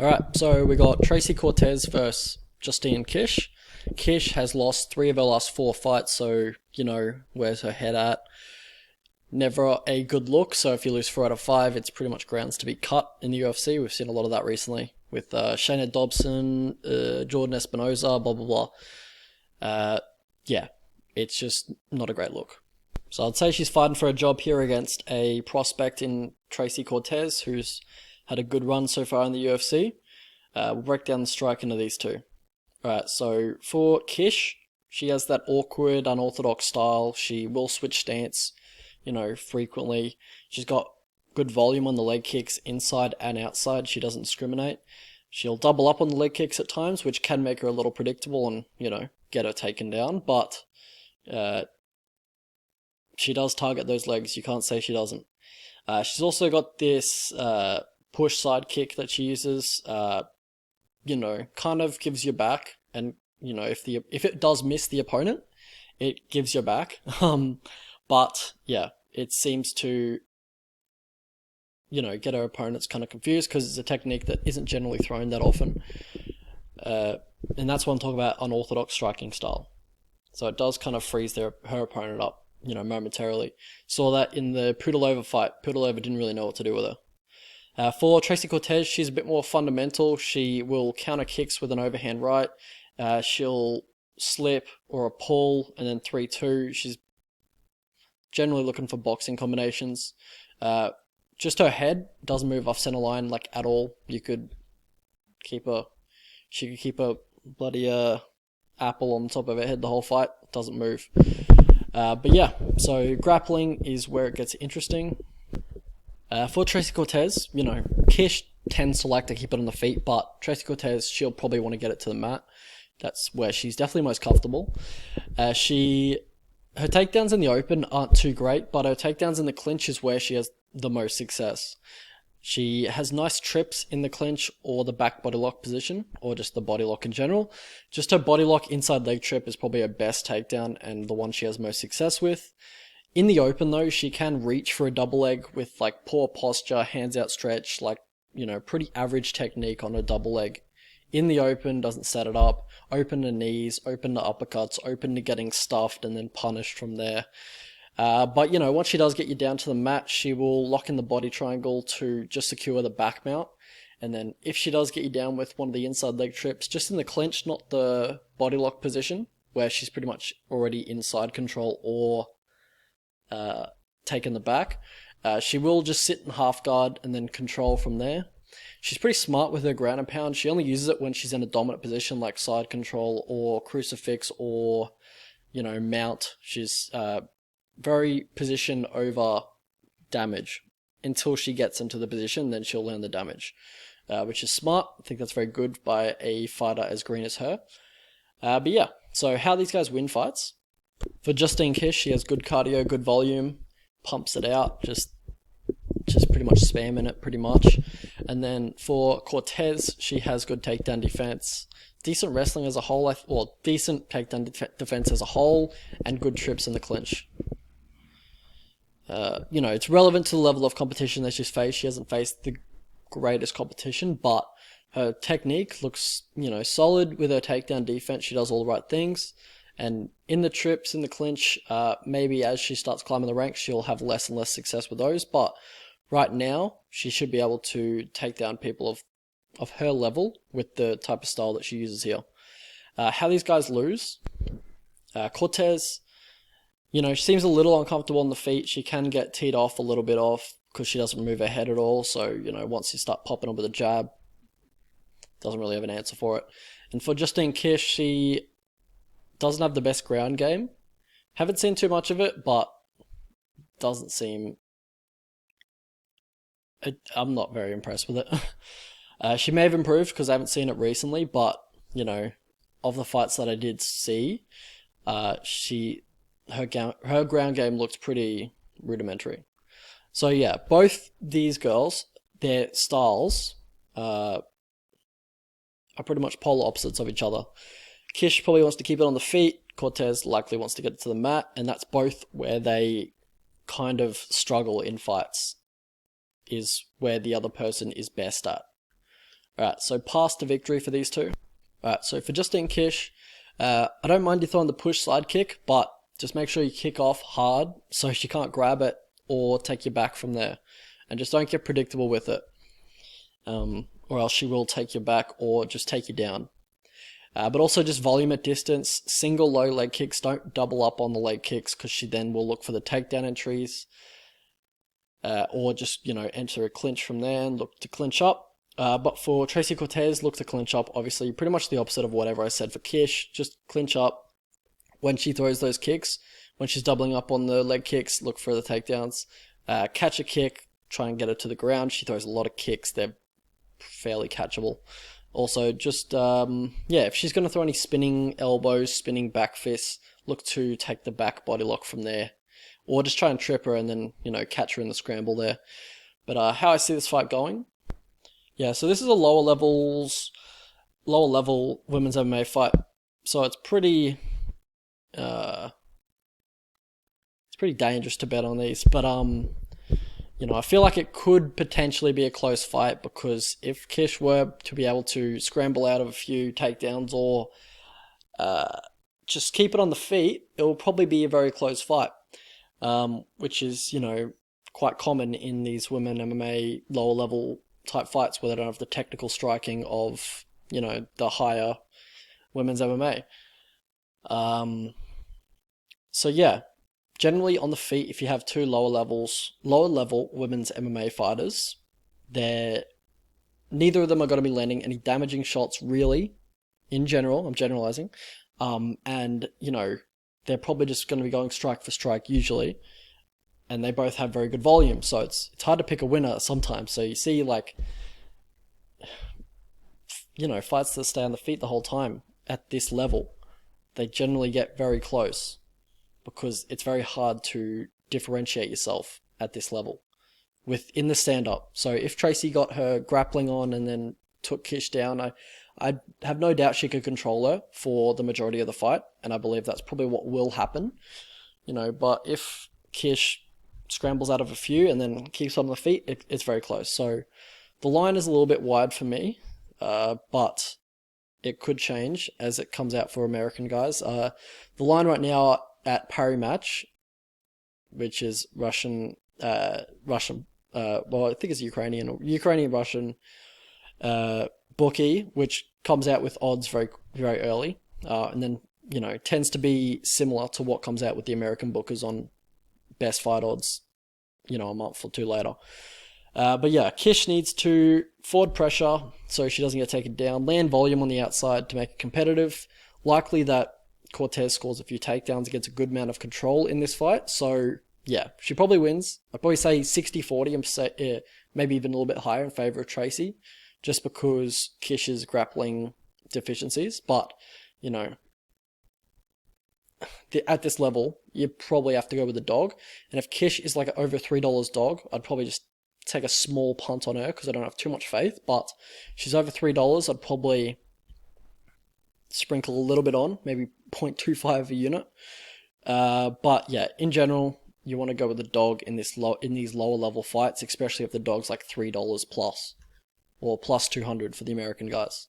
Alright, so we got Tracy Cortez versus Justine Kish. Kish has lost 3 of her last 4 fights, so you know where's her head at. Never a good look, so if you lose 4 out of 5, it's pretty much grounds to be cut in the UFC. We've seen a lot of that recently with Shayna Dobson, Jordan Espinoza, blah blah blah. Yeah, it's just not a great look. So I'd say she's fighting for a job here against a prospect in Tracy Cortez, who's had a good run so far in the UFC. We'll break down the strike into these two. Alright, so for Kish, she has that awkward, unorthodox style. She will switch stance, frequently. She's got good volume on the leg kicks inside and outside. She doesn't discriminate. She'll double up on the leg kicks at times, which can make her a little predictable and, get her taken down. But she does target those legs. You can't say she doesn't. She's also got this push side kick that she uses. Kind of gives you back, and if it does miss the opponent, it gives you back. But yeah, it seems to get our opponents kind of confused because it's a technique that isn't generally thrown that often, and that's what I'm talking about, unorthodox striking style. So it does kind of freeze her opponent up, momentarily. Saw that in the Pudilova fight. Pudilova didn't really know what to do with her. For Tracy Cortez, she's a bit more fundamental. She will counter kicks with an overhand right. She'll slip or a pull and then 3-2. She's generally looking for boxing combinations. Just her head doesn't move off center line like at all. She could keep a bloody apple on top of her head the whole fight. It doesn't move. But yeah, so grappling is where it gets interesting. For Tracy Cortez, Kish tends to like to keep it on the feet, but Tracy Cortez, she'll probably want to get it to the mat. That's where she's definitely most comfortable. Her takedowns in the open aren't too great, but her takedowns in the clinch is where she has the most success. She has nice trips in the clinch or the back body lock position, or just the body lock in general. Just her body lock inside leg trip is probably her best takedown and the one she has most success with. In the open though, she can reach for a double leg with poor posture, hands outstretched, pretty average technique on a double leg. In the open, doesn't set it up, open to knees, open to uppercuts, open to getting stuffed and then punished from there. But once she does get you down to the mat, she will lock in the body triangle to just secure the back mount. And then if she does get you down with one of the inside leg trips, just in the clinch, not the body lock position, where she's pretty much already inside control or taken the back, she will just sit in half guard and then control from there. She's pretty smart with her ground and pound. She only uses it when she's in a dominant position like side control or crucifix or, mount. She's very position over damage until she gets into the position, then she'll learn the damage, which is smart. I think that's very good by a fighter as green as her. But yeah, so how these guys win fights. For Justine Kish, she has good cardio, good volume, pumps it out, just pretty much spamming it pretty much. And then for Cortez, she has good takedown defense, decent wrestling as a whole, decent takedown defense as a whole, and good trips in the clinch. It's relevant to the level of competition that she's faced. She hasn't faced the greatest competition, but her technique looks, solid with her takedown defense. She does all the right things. And in the trips, in the clinch, maybe as she starts climbing the ranks, she'll have less and less success with those. But right now, she should be able to take down people of her level with the type of style that she uses here. How these guys lose. Cortez, she seems a little uncomfortable on the feet. She can get teed off a little bit off because she doesn't move her head at all. So, once you start popping her with a jab, doesn't really have an answer for it. And for Justine Kish, she doesn't have the best ground game. Haven't seen too much of it, but doesn't seem... I'm not very impressed with it. She may have improved because I haven't seen it recently, but, of the fights that I did see, her ground game looked pretty rudimentary. So yeah, both these girls, their styles are pretty much polar opposites of each other. Kish probably wants to keep it on the feet. Cortez likely wants to get it to the mat, and that's both where they kind of struggle in fights, is where the other person is best at. Alright, so path to victory for these two. Alright, so for Justine Kish, I don't mind you throwing the push side kick, but just make sure you kick off hard so she can't grab it or take you back from there. And just don't get predictable with it. Or else she will take you back or just take you down. But also just volume at distance. Single low leg kicks. Don't double up on the leg kicks because she then will look for the takedown entries. Or just, enter a clinch from there and look to clinch up. But for Tracy Cortez, look to clinch up. Obviously, pretty much the opposite of whatever I said for Kish. Just clinch up when she throws those kicks. When she's doubling up on the leg kicks, look for the takedowns. Catch a kick, try and get her to the ground. She throws a lot of kicks. They're fairly catchable. Also, just, if she's going to throw any spinning elbows, spinning back fists, look to take the back body lock from there. Or just try and trip her and then, catch her in the scramble there. But how I see this fight going? Yeah, so this is a lower level women's MMA fight. So it's pretty dangerous to bet on these. But I feel like it could potentially be a close fight because if Kish were to be able to scramble out of a few takedowns or just keep it on the feet, it will probably be a very close fight, which is, quite common in these women MMA lower level type fights where they don't have the technical striking of, the higher women's MMA. So yeah. Generally on the feet, if you have two lower level women's MMA fighters, neither of them are going to be landing any damaging shots really, in general, I'm generalizing. And, they're probably just going to be going strike for strike usually. And they both have very good volume, so it's hard to pick a winner sometimes. So you see fights that stay on the feet the whole time at this level, they generally get very close. Because it's very hard to differentiate yourself at this level within the stand-up. So if Tracy got her grappling on and then took Kish down, I have no doubt she could control her for the majority of the fight, and I believe that's probably what will happen. But if Kish scrambles out of a few and then keeps on the feet, it's very close. So the line is a little bit wide for me, but it could change as it comes out for American guys. The line right now at Parry Match, which is Russian, I think it's Ukrainian-Russian bookie, which comes out with odds very, very early, and then, tends to be similar to what comes out with the American bookers on best fight odds, a month or two later. But yeah, Kish needs to forward pressure so she doesn't get taken down, land volume on the outside to make it competitive. Likely that Cortez scores a few takedowns, gets a good amount of control in this fight. So, yeah, she probably wins. I'd probably say 60-40 and say, maybe even a little bit higher in favor of Tracy, just because Kish's grappling deficiencies. But, at this level, you probably have to go with the dog. And if Kish is like an over $3 dog, I'd probably just take a small punt on her because I don't have too much faith. But if she's over $3, I'd probably sprinkle a little bit on, maybe 0.25 a unit. But yeah, in general, you want to go with the dog in these lower level fights, especially if the dog's like $3 plus, or plus 200 for the American guys.